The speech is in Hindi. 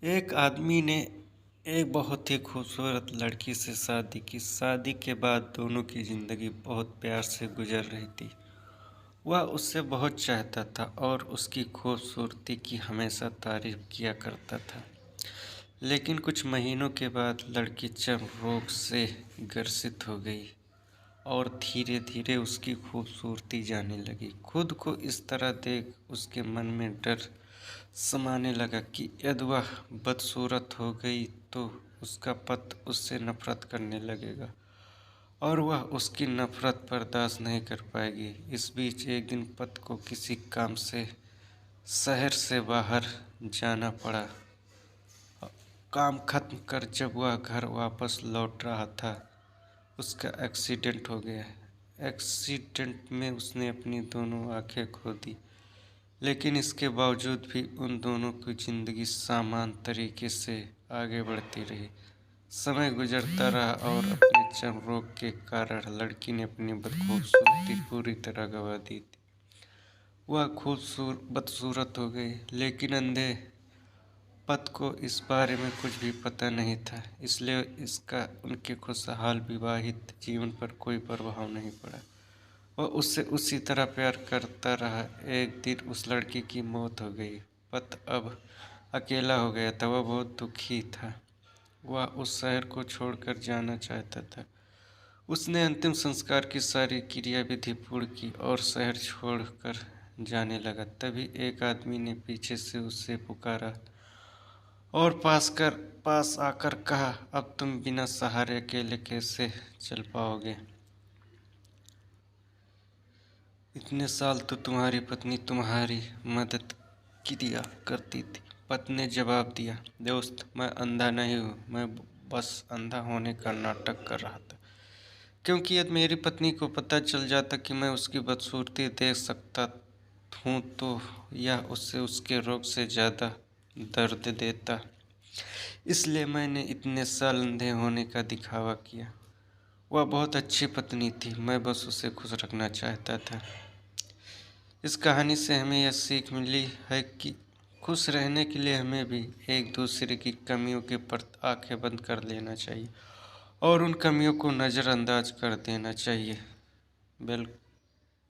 एक आदमी ने एक बहुत ही खूबसूरत लड़की से शादी की। शादी के बाद दोनों की ज़िंदगी बहुत प्यार से गुजर रही थी। वह उससे बहुत चाहता था और उसकी खूबसूरती की हमेशा तारीफ किया करता था। लेकिन कुछ महीनों के बाद लड़की चर्म रोग से ग्रसित हो गई और धीरे धीरे उसकी खूबसूरती जाने लगी। खुद को इस तरह देख उसके मन में डर समाने लगा कि यदि वह बदसूरत हो गई तो उसका पति उससे नफरत करने लगेगा और वह उसकी नफरत बर्दाश्त नहीं कर पाएगी। इस बीच एक दिन पति को किसी काम से शहर से बाहर जाना पड़ा। काम खत्म कर जब वह घर वापस लौट रहा था, उसका एक्सीडेंट हो गया। एक्सीडेंट में उसने अपनी दोनों आंखें खो दी, लेकिन इसके बावजूद भी उन दोनों की जिंदगी सामान्य तरीके से आगे बढ़ती रही। समय गुजरता रहा और अपने चर्म रोग के कारण लड़की ने अपनी बदखूबसूरती पूरी तरह गंवा दी थी। वह बदसूरत हो गई, लेकिन अंधे पति को इस बारे में कुछ भी पता नहीं था, इसलिए इसका उनके खुशहाल विवाहित जीवन पर कोई प्रभाव नहीं पड़ा। वह उससे उसी तरह प्यार करता रहा। एक दिन उस लड़की की मौत हो गई। पति अब अकेला हो गया था। वह बहुत दुखी था। वह उस शहर को छोड़कर जाना चाहता था। उसने अंतिम संस्कार की सारी क्रिया विधि पूर्ण की और शहर छोड़कर जाने लगा। तभी एक आदमी ने पीछे से उसे पुकारा और पास आकर कहा, अब तुम बिना सहारे अकेले कैसे चल पाओगे? इतने साल तो तुम्हारी पत्नी तुम्हारी मदद किया करती थी। पत्नी ने जवाब दिया, दोस्त, मैं अंधा नहीं हूँ, मैं बस अंधा होने का नाटक कर रहा था। क्योंकि यदि मेरी पत्नी को पता चल जाता कि मैं उसकी बदसूरती देख सकता हूँ तो यह उससे उसके रोग से ज़्यादा दर्द देता। इसलिए मैंने इतने साल अंधे होने का दिखावा किया। वह बहुत अच्छी पत्नी थी, मैं बस उसे खुश रखना चाहता था। इस कहानी से हमें यह सीख मिली है कि खुश रहने के लिए हमें भी एक दूसरे की कमियों के प्रति आंखें बंद कर लेना चाहिए और उन कमियों को नज़रअंदाज कर देना चाहिए।